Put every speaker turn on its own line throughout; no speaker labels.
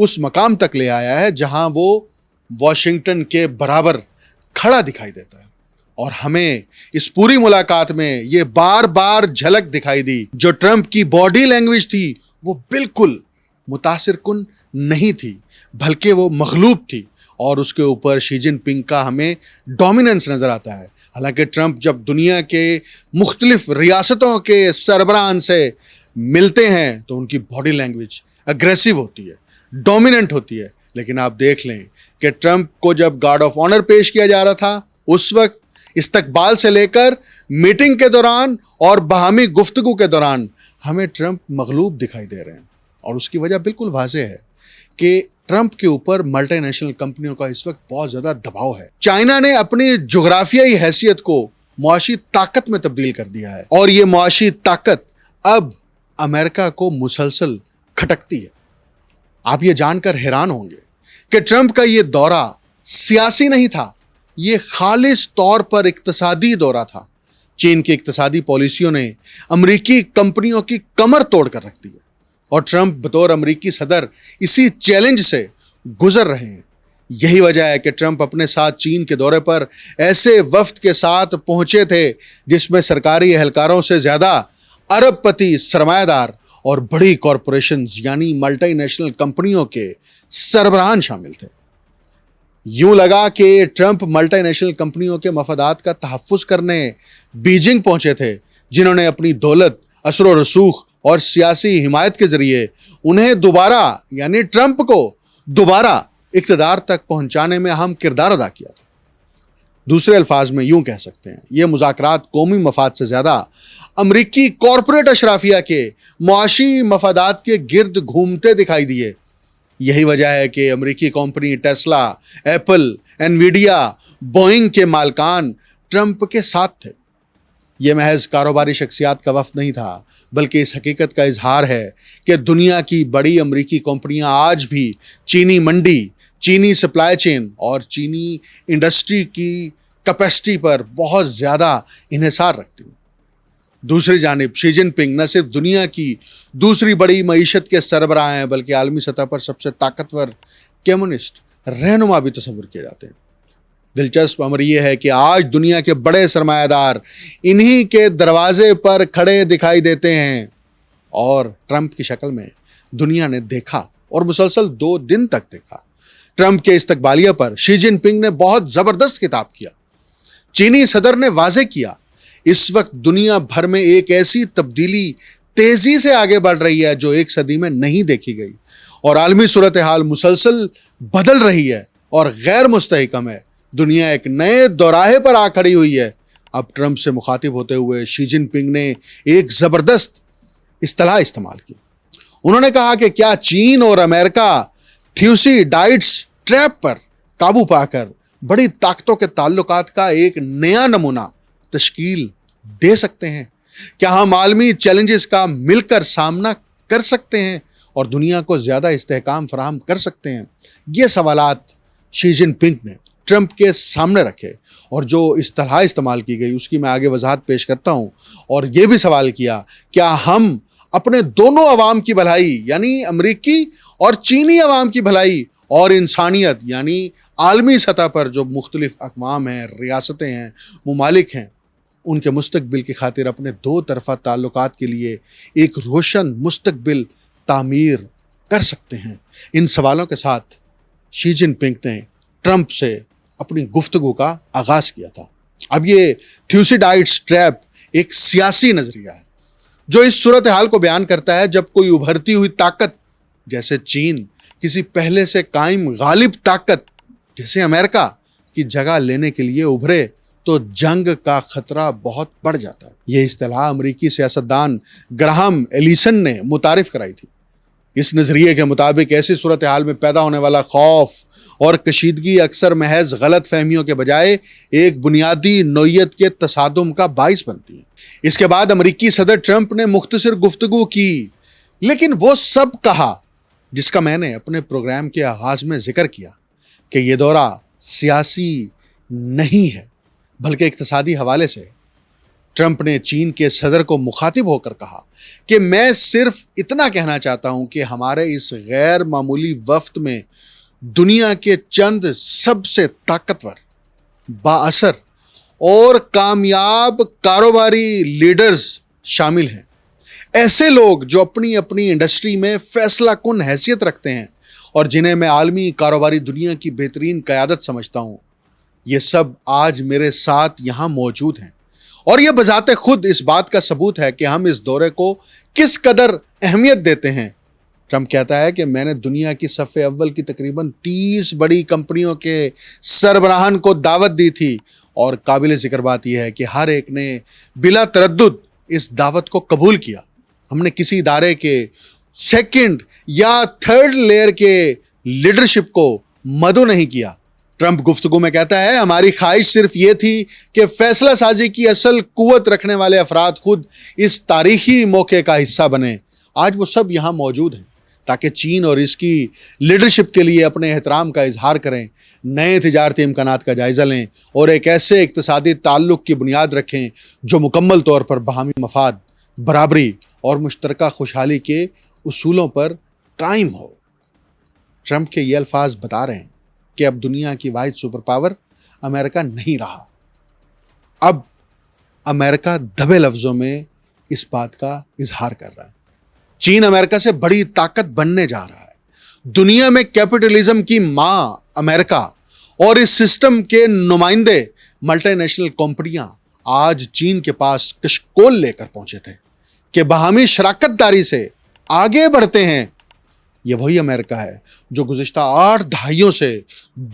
اس مقام تک لے آیا ہے جہاں وہ واشنگٹن کے برابر کھڑا دکھائی دیتا ہے. اور ہمیں اس پوری ملاقات میں یہ بار بار جھلک دکھائی دی. جو ٹرمپ کی باڈی لینگویج تھی وہ بالکل متاثر کن نہیں تھی بلکہ وہ مغلوب تھی, اور اس کے اوپر شی جن پنگ کا ہمیں ڈومیننس نظر آتا ہے. حالانکہ ٹرمپ جب دنیا کے مختلف ریاستوں کے سربراہان سے ملتے ہیں تو ان کی باڈی لینگویج اگریسو ہوتی ہے, ڈومیننٹ ہوتی ہے. لیکن آپ دیکھ لیں کہ ٹرمپ کو جب گارڈ آف آنر پیش کیا جا رہا تھا اس وقت استقبال سے لے کر میٹنگ کے دوران اور باہمی گفتگو کے دوران ہمیں ٹرمپ مغلوب دکھائی دے رہے ہیں. اور اس کی وجہ بالکل واضح ہے کہ ٹرمپ کے اوپر ملٹی نیشنل کمپنیوں کا اس وقت بہت زیادہ دباؤ ہے. چائنا نے اپنی جغرافیائی حیثیت کو معاشی طاقت میں تبدیل کر دیا ہے, اور یہ معاشی طاقت اب امریکہ کو مسلسل کھٹکتی ہے. آپ یہ جان کر حیران ہوں گے کہ ٹرمپ کا یہ دورہ سیاسی نہیں تھا, یہ خالص طور پر اقتصادی دورہ تھا. چین کی اقتصادی پالیسیوں نے امریکی کمپنیوں کی کمر توڑ کر رکھ دی ہے, اور ٹرمپ بطور امریکی صدر اسی چیلنج سے گزر رہے ہیں. یہی وجہ ہے کہ ٹرمپ اپنے ساتھ چین کے دورے پر ایسے وفد کے ساتھ پہنچے تھے جس میں سرکاری اہلکاروں سے زیادہ ارب پتی سرمایہ دار اور بڑی کارپوریشنز یعنی ملٹی نیشنل کمپنیوں کے سربراہان شامل تھے. یوں لگا کہ ٹرمپ ملٹی نیشنل کمپنیوں کے مفادات کا تحفظ کرنے بیجنگ پہنچے تھے, جنہوں نے اپنی دولت, اثر و رسوخ اور سیاسی حمایت کے ذریعے انہیں دوبارہ یعنی ٹرمپ کو دوبارہ اقتدار تک پہنچانے میں اہم کردار ادا کیا تھا. دوسرے الفاظ میں یوں کہہ سکتے ہیں یہ مذاکرات قومی مفاد سے زیادہ امریکی کارپوریٹ اشرافیہ کے معاشی مفادات کے گرد گھومتے دکھائی دیے. یہی وجہ ہے کہ امریکی کمپنی ٹیسلا, ایپل, انویڈیا, بوئنگ کے مالکان ٹرمپ کے ساتھ تھے. یہ محض کاروباری شخصیات کا وفد نہیں تھا بلکہ اس حقیقت کا اظہار ہے کہ دنیا کی بڑی امریکی کمپنیاں آج بھی چینی منڈی, چینی سپلائی چین اور چینی انڈسٹری کی کیپیسٹی پر بہت زیادہ انحصار رکھتی ہیں. دوسری جانب شی جن پنگ نہ صرف دنیا کی دوسری بڑی معیشت کے سربراہ ہیں بلکہ عالمی سطح پر سب سے طاقتور کمیونسٹ رہنما بھی تصور کیے جاتے ہیں. دلچسپ امر یہ ہے کہ آج دنیا کے بڑے سرمایہ دار انہی کے دروازے پر کھڑے دکھائی دیتے ہیں, اور ٹرمپ کی شکل میں دنیا نے دیکھا اور مسلسل 2 دن تک دیکھا. ٹرمپ کے استقبالیہ پر شی جن پنگ نے بہت زبردست خطاب کیا. چینی صدر نے واضح کیا اس وقت دنیا بھر میں ایک ایسی تبدیلی تیزی سے آگے بڑھ رہی ہے جو ایک صدی میں نہیں دیکھی گئی, اور عالمی صورتحال مسلسل بدل رہی ہے اور غیر مستحکم ہے. دنیا ایک نئے دوراہے پر آ کھڑی ہوئی ہے. اب ٹرمپ سے مخاطب ہوتے ہوئے شی جن پنگ نے ایک زبردست اصطلاح استعمال کی. انہوں نے کہا کہ کیا چین اور امریکہ تھیوسی-ڈائٹس ٹریپ پر قابو پا کر بڑی طاقتوں کے تعلقات کا ایک نیا نمونہ تشکیل دے سکتے ہیں؟ کیا ہم عالمی چیلنجز کا مل کر سامنا کر سکتے ہیں اور دنیا کو زیادہ استحکام فراہم کر سکتے ہیں؟ یہ سوالات شی جن پنگ نے ٹرمپ کے سامنے رکھے, اور جو اصطلاح استعمال کی گئی اس کی میں آگے وضاحت پیش کرتا ہوں. اور یہ بھی سوال کیا کیا ہم اپنے دونوں عوام کی بھلائی یعنی امریکی اور چینی عوام کی بھلائی اور انسانیت یعنی عالمی سطح پر جو مختلف اقوام ہیں, ریاستیں ہیں, ممالک ہیں, ان کے مستقبل کی خاطر اپنے 2 طرفہ تعلقات کے لیے ایک روشن مستقبل تعمیر کر سکتے ہیں؟ ان سوالوں کے ساتھ شی جن پنگ نے ٹرمپ سے اپنی گفتگو کا آغاز کیا تھا. اب یہ تھیوسی-ڈائٹس ٹریپ ایک سیاسی نظریہ ہے جو اس صورتحال کو بیان کرتا ہے جب کوئی ابھرتی ہوئی طاقت جیسے چین کسی پہلے سے قائم غالب طاقت جیسے امریکہ کی جگہ لینے کے لیے ابھرے تو جنگ کا خطرہ بہت بڑھ جاتا ہے. یہ اصطلاح امریکی سیاستدان گراہم ایلیسن نے متعارف کرائی تھی. اس نظریے کے مطابق ایسی صورتحال میں پیدا ہونے والا خوف اور کشیدگی اکثر محض غلط فہمیوں کے بجائے ایک بنیادی نوعیت کے تصادم کا باعث بنتی ہے. اس کے بعد امریکی صدر ٹرمپ نے مختصر گفتگو کی, لیکن وہ سب کہا جس کا میں نے اپنے پروگرام کے آغاز میں ذکر کیا کہ یہ دورہ سیاسی نہیں ہے بلکہ اقتصادی حوالے سے. ٹرمپ نے چین کے صدر کو مخاطب ہو کر کہا کہ میں صرف اتنا کہنا چاہتا ہوں کہ ہمارے اس غیر معمولی وفد میں دنیا کے چند سب سے طاقتور، بااثر اور کامیاب کاروباری لیڈرز شامل ہیں، ایسے لوگ جو اپنی اپنی انڈسٹری میں فیصلہ کن حیثیت رکھتے ہیں اور جنہیں میں عالمی کاروباری دنیا کی بہترین قیادت سمجھتا ہوں۔ یہ سب آج میرے ساتھ یہاں موجود ہیں، اور یہ بذات خود اس بات کا ثبوت ہے کہ ہم اس دورے کو کس قدر اہمیت دیتے ہیں۔ ٹرمپ کہتا ہے کہ میں نے دنیا کی صف اول کی تقریباً 30 بڑی کمپنیوں کے سربراہان کو دعوت دی تھی، اور قابل ذکر بات یہ ہے کہ ہر ایک نے بلا تردد اس دعوت کو قبول کیا۔ ہم نے کسی ادارے کے سیکنڈ یا تھرڈ لیئر کے لیڈرشپ کو مدعو نہیں کیا۔ ٹرمپ گفتگو میں کہتا ہے ہماری خواہش صرف یہ تھی کہ فیصلہ سازی کی اصل قوت رکھنے والے افراد خود اس تاریخی موقع کا حصہ بنیں۔ آج وہ سب یہاں موجود ہیں تاکہ چین اور اس کی لیڈرشپ کے لیے اپنے احترام کا اظہار کریں، نئے تجارتی امکانات کا جائزہ لیں اور ایک ایسے اقتصادی تعلق کی بنیاد رکھیں جو مکمل طور پر باہمی مفاد، برابری اور مشترکہ خوشحالی کے اصولوں پر قائم ہو۔ ٹرمپ کے یہ الفاظ بتا رہے ہیں کہ اب دنیا کی واحد سپر پاور امریکہ نہیں رہا۔ اب امریکہ دبے لفظوں میں اس بات کا اظہار کر رہا ہے۔ چین امریکہ سے بڑی طاقت بننے جا رہا ہے۔ دنیا میں کیپٹلزم کی ماں امریکہ اور اس سسٹم کے نمائندے ملٹی نیشنل کمپنیاں آج چین کے پاس کشکول لے کر پہنچے تھے کہ باہمی شراکت داری سے آگے بڑھتے ہیں۔ یہ وہی امریکہ ہے جو گزشتہ 8 دہائیوں سے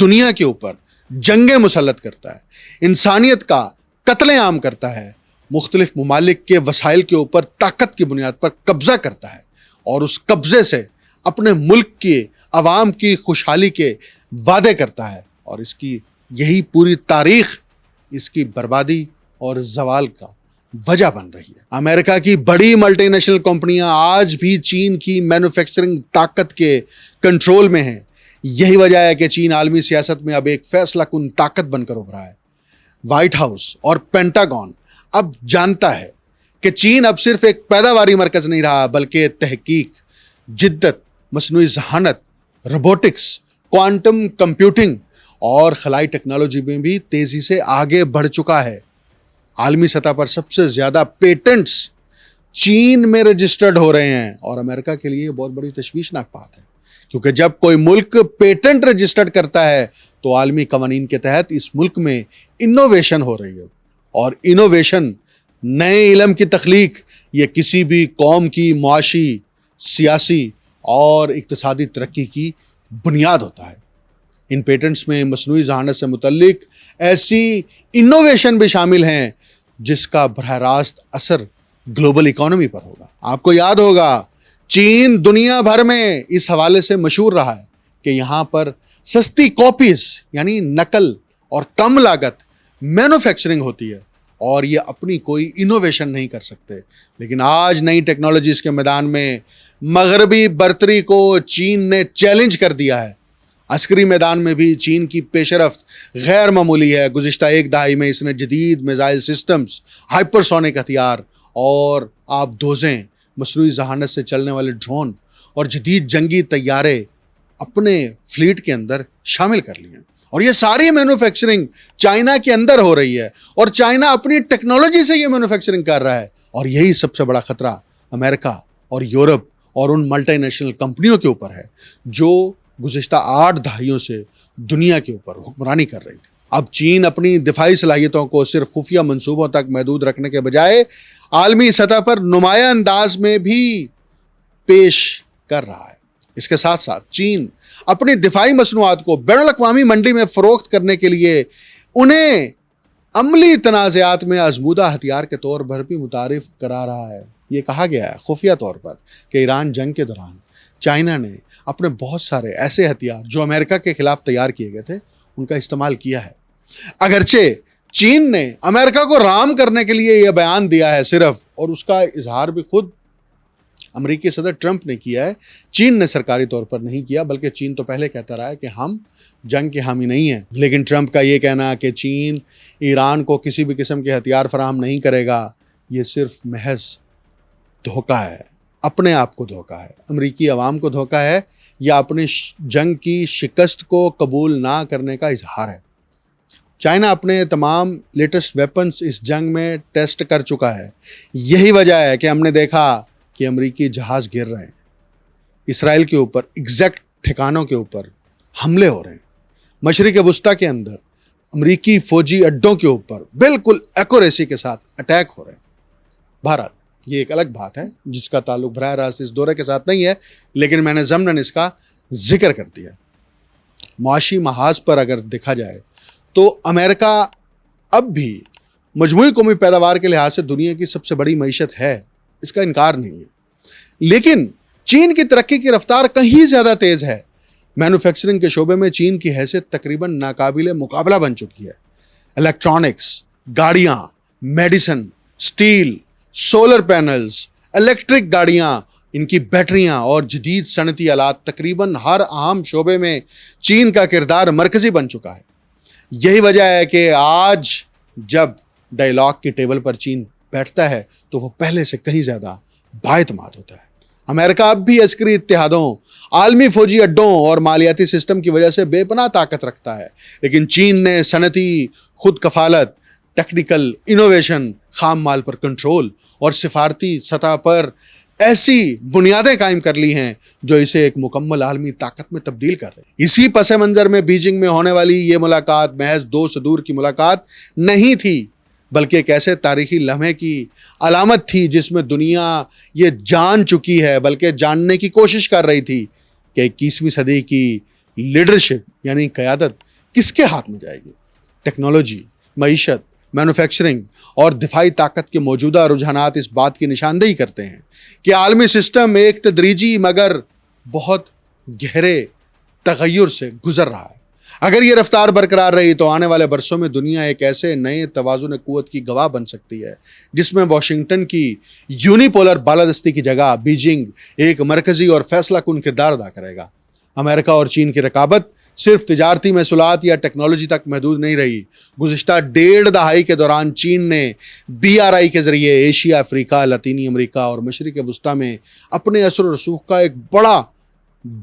دنیا کے اوپر جنگیں مسلط کرتا ہے، انسانیت کا قتل عام کرتا ہے، مختلف ممالک کے وسائل کے اوپر طاقت کی بنیاد پر قبضہ کرتا ہے، اور اس قبضے سے اپنے ملک کے عوام کی خوشحالی کے وعدے کرتا ہے، اور اس کی یہی پوری تاریخ اس کی بربادی اور زوال کا وجہ بن رہی ہے۔ امریکہ کی بڑی ملٹی نیشنل کمپنیاں آج بھی چین کی مینوفیکچرنگ طاقت کے کنٹرول میں ہیں۔ یہی وجہ ہے کہ چین عالمی سیاست میں اب ایک فیصلہ کن طاقت بن کر ابھرا ہے۔ وائٹ ہاؤس اور پینٹاگون اب جانتا ہے کہ چین اب صرف ایک پیداواری مرکز نہیں رہا، بلکہ تحقیق، جدت، مصنوعی ذہانت، روبوٹکس، کوانٹم کمپیوٹنگ اور خلائی ٹیکنالوجی میں بھی تیزی سے آگے بڑھ چکا ہے۔ عالمی سطح پر سب سے زیادہ پیٹنٹس چین میں رجسٹرڈ ہو رہے ہیں، اور امریکہ کے لیے بہت بڑی تشویشناک بات ہے، کیونکہ جب کوئی ملک پیٹنٹ رجسٹرڈ کرتا ہے تو عالمی قوانین کے تحت اس ملک میں انوویشن ہو رہی ہے، اور انوویشن، نئے علم کی تخلیق، یہ کسی بھی قوم کی معاشی، سیاسی اور اقتصادی ترقی کی بنیاد ہوتا ہے۔ ان پیٹنٹس میں مصنوعی ذہانت سے متعلق ایسی انوویشن بھی شامل ہیں جس کا براہ راست اثر گلوبل اکانومی پر ہوگا۔ آپ کو یاد ہوگا چین دنیا بھر میں اس حوالے سے مشہور رہا ہے کہ یہاں پر سستی کاپیز یعنی نقل اور کم لاگت مینوفیکچرنگ ہوتی ہے، اور یہ اپنی کوئی انوویشن نہیں کر سکتے۔ لیکن آج نئی ٹیکنالوجیز کے میدان میں مغربی برتری کو چین نے چیلنج کر دیا ہے۔ عسکری میدان میں بھی چین کی پیش رفت غیر معمولی ہے۔ گزشتہ 1 دہائی میں اس نے جدید میزائل سسٹمز، ہائپرسونک ہتھیار اور آبدوزیں، مصنوعی ذہانت سے چلنے والے ڈرون اور جدید جنگی طیارے اپنے فلیٹ کے اندر شامل کر لیے ہیں، اور یہ ساری مینوفیکچرنگ چائنا کے اندر ہو رہی ہے، اور چائنا اپنی ٹیکنالوجی سے یہ مینوفیکچرنگ کر رہا ہے۔ اور یہی سب سے بڑا خطرہ امریکہ اور یورپ اور ان ملٹی نیشنل کمپنیوں کے اوپر ہے جو گزشتہ 8 دہائیوں سے دنیا کے اوپر حکمرانی کر رہی تھی۔ اب چین اپنی دفاعی صلاحیتوں کو صرف خفیہ منصوبوں تک محدود رکھنے کے بجائے عالمی سطح پر نمایاں انداز میں بھی پیش کر رہا ہے۔ اس کے ساتھ ساتھ چین اپنی دفاعی مصنوعات کو بین الاقوامی منڈی میں فروخت کرنے کے لیے انہیں عملی تنازعات میں آزمودہ ہتھیار کے طور پر بھی متعارف کرا رہا ہے۔ یہ کہا گیا ہے خفیہ طور پر کہ ایران جنگ کے دوران چائنا نے اپنے بہت سارے ایسے ہتھیار جو امریکہ کے خلاف تیار کیے گئے تھے ان کا استعمال کیا ہے۔ اگرچہ چین نے امریکہ کو رام کرنے کے لیے یہ بیان دیا ہے صرف، اور اس کا اظہار بھی خود امریکی صدر ٹرمپ نے کیا ہے، چین نے سرکاری طور پر نہیں کیا، بلکہ چین تو پہلے کہتا رہا ہے کہ ہم جنگ کے حامی نہیں ہیں. لیکن ٹرمپ کا یہ کہنا کہ چین ایران کو کسی بھی قسم کے ہتھیار فراہم نہیں کرے گا، یہ صرف محض دھوکہ ہے، اپنے آپ کو دھوکہ ہے، امریکی عوام کو دھوکہ ہے، یا اپنی جنگ کی شکست کو قبول نہ کرنے کا اظہار ہے. چائنا اپنے تمام لیٹسٹ ویپنز اس جنگ میں ٹیسٹ کر چکا ہے. یہی وجہ ہے کہ ہم نے دیکھا کہ امریکی جہاز گر رہے ہیں، اسرائیل کے اوپر ایگزیکٹ ٹھکانوں کے اوپر حملے ہو رہے ہیں، مشرق وسطیٰ کے اندر امریکی فوجی اڈوں کے اوپر بالکل ایکوریسی کے ساتھ اٹیک ہو رہے ہیں. بہرحال یہ ایک الگ بات ہے جس کا تعلق براہ راست اس دورے کے ساتھ نہیں ہے، لیکن میں نے ضمناً اس کا ذکر کر دیا. معاشی محاذ پر اگر دیکھا جائے تو امریکہ اب بھی مجموعی قومی پیداوار کے لحاظ سے دنیا کی سب سے بڑی معیشت ہے، اس کا انکار نہیں ہے. لیکن چین کی ترقی کی رفتار کہیں زیادہ تیز ہے. مینوفیکچرنگ کے شعبے میں چین کی حیثیت تقریباً ناقابل مقابلہ بن چکی ہے. الیکٹرانکس، گاڑیاں، medicine, steel, solar panels, electric گاڑیاں، ان کی بیٹریاں اور جدید صنعتی آلات، تقریباً ہر اہم شعبے میں چین کا کردار مرکزی بن چکا ہے. یہی وجہ ہے کہ آج جب ڈائیلاگ کی ٹیبل پر چین بیٹھتا ہے تو وہ پہلے سے کہیں زیادہ بااعتماد ہوتا ہے. امریکہ اب بھی عسکری اتحادوں، عالمی فوجی اڈوں اور مالیاتی سسٹم کی وجہ سے بے پناہ طاقت رکھتا ہے، لیکن چین نے صنعتی خود کفالت، ٹیکنیکل انوویشن، خام مال پر کنٹرول اور سفارتی سطح پر ایسی بنیادیں قائم کر لی ہیں جو اسے ایک مکمل عالمی طاقت میں تبدیل کر رہے ہیں. اسی پس منظر میں بیجنگ میں ہونے والی یہ ملاقات محض دو صدور کی ملاقات نہیں تھی، بلکہ ایک ایسے تاریخی لمحے کی علامت تھی جس میں دنیا یہ جان چکی ہے بلکہ جاننے کی کوشش کر رہی تھی کہ 21ویں صدی کی لیڈرشپ یعنی قیادت کس کے ہاتھ میں جائے گی. ٹیکنالوجی، معیشت، مینوفیکچرنگ اور دفاعی طاقت کے موجودہ رجحانات اس بات کی نشاندہی کرتے ہیں کہ عالمی سسٹم ایک تدریجی مگر بہت گہرے تغیر سے گزر رہا ہے. اگر یہ رفتار برقرار رہی تو آنے والے برسوں میں دنیا ایک ایسے نئے توازن قوت کی گواہ بن سکتی ہے جس میں واشنگٹن کی یونی پولر بالادستی کی جگہ بیجنگ ایک مرکزی اور فیصلہ کن کردار ادا کرے گا. امریکہ اور چین کی رقابت صرف تجارتی محصولات یا ٹیکنالوجی تک محدود نہیں رہی. گزشتہ 1.5 دہائی کے دوران چین نے BRI کے ذریعے ایشیا، افریقہ، لاطینی امریکہ اور مشرق وسطیٰ میں اپنے اثر و رسوخ کا ایک بڑا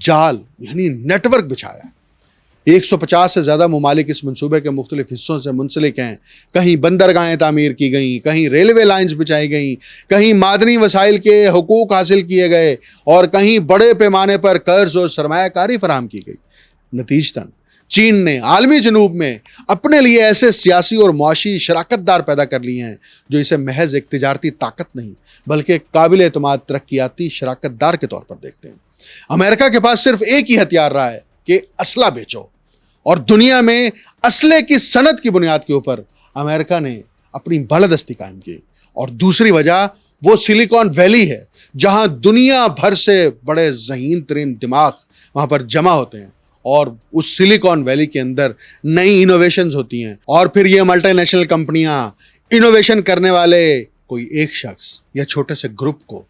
جال یعنی نیٹ ورک بچھایا. 150 سے زیادہ ممالک اس منصوبے کے مختلف حصوں سے منسلک ہیں. کہیں بندرگاہیں تعمیر کی گئیں، کہیں ریلوے لائنز بچھائی گئیں، کہیں معدنی وسائل کے حقوق حاصل کیے گئے اور کہیں بڑے پیمانے پر قرض اور سرمایہ کاری فراہم کی گئی. نتیجتاً چین نے عالمی جنوب میں اپنے لیے ایسے سیاسی اور معاشی شراکت دار پیدا کر لیے ہیں جو اسے محض ایک تجارتی طاقت نہیں بلکہ قابل اعتماد ترقیاتی شراکت دار کے طور پر دیکھتے ہیں. امریکہ کے پاس صرف ایک ہی ہتھیار رہا ہے کہ اسلحہ بیچو، اور دنیا میں اسلحے کی صنعت کی بنیاد کے اوپر امریکہ نے اپنی بالادستی قائم کی. اور دوسری وجہ وہ سلیکان ویلی ہے جہاں دنیا بھر سے بڑے ذہین ترین دماغ وہاں پر جمع ہوتے ہیں، اور اس سلیکان ویلی کے اندر نئی انوویشنز ہوتی ہیں، اور پھر یہ ملٹی نیشنل کمپنیاں انوویشن کرنے والے کوئی ایک شخص یا چھوٹے سے گروپ کو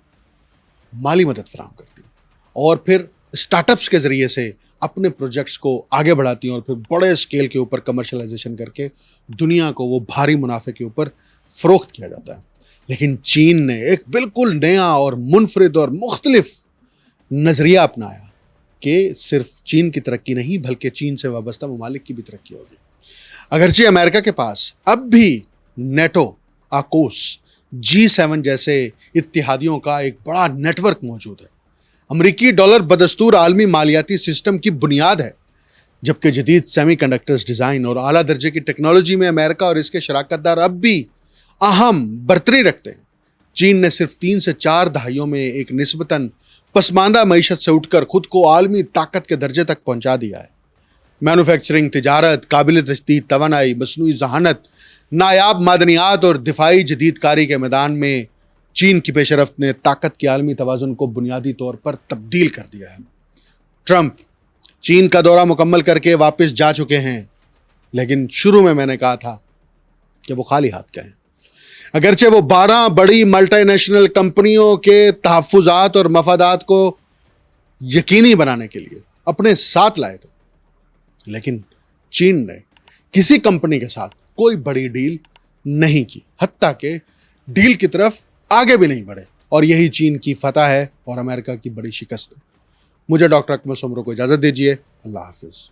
مالی مدد فراہم کرتی ہیں، اور پھر اسٹارٹ اپس کے ذریعے سے اپنے پروجیکٹس کو آگے بڑھاتی ہیں، اور پھر بڑے اسکیل کے اوپر کمرشلائزیشن کر کے دنیا کو وہ بھاری منافع کے اوپر فروخت کیا جاتا ہے. لیکن چین نے ایک بالکل نیا اور منفرد اور مختلف نظریہ اپنایا کہ صرف چین کی ترقی نہیں بلکہ چین سے وابستہ ممالک کی بھی ترقی ہوگی. اگرچہ امریکہ کے پاس اب بھی نیٹو، آکوس، G7 جیسے اتحادیوں کا ایک بڑا نیٹ ورک موجود ہے. امریکی ڈالر بدستور عالمی مالیاتی سسٹم کی بنیاد ہے، جبکہ جدید سیمی کنڈکٹرز ڈیزائن اور اعلیٰ درجے کی ٹیکنالوجی میں امریکہ اور اس کے شراکت دار اب بھی اہم برتری رکھتے ہیں. چین نے صرف 3 سے 4 دہائیوں میں ایک نسبتاً پسماندہ معیشت سے اٹھ کر خود کو عالمی طاقت کے درجے تک پہنچا دیا ہے. مینوفیکچرنگ، تجارت، قابل تجدید توانائی، مصنوعی ذہانت، نایاب معدنیات اور دفاعی جدید کاری کے میدان میں چین کی پیش رفت نے طاقت کے عالمی توازن کو بنیادی طور پر تبدیل کر دیا ہے. ٹرمپ چین کا دورہ مکمل کر کے واپس جا چکے ہیں، لیکن شروع میں نے کہا تھا کہ وہ خالی ہاتھ گئے ہیں. اگرچہ وہ 12 بڑی ملٹی نیشنل کمپنیوں کے تحفظات اور مفادات کو یقینی بنانے کے لیے اپنے ساتھ لائے تھے، لیکن چین نے کسی کمپنی کے ساتھ کوئی بڑی ڈیل نہیں کی، حتیٰ کہ ڈیل کی طرف آگے بھی نہیں بڑھے، اور یہی چین کی فتح ہے اور امریکہ کی بڑی شکست ہے۔ مجھے ڈاکٹر اکمل سومرو کو اجازت دیجیے۔ اللہ حافظ۔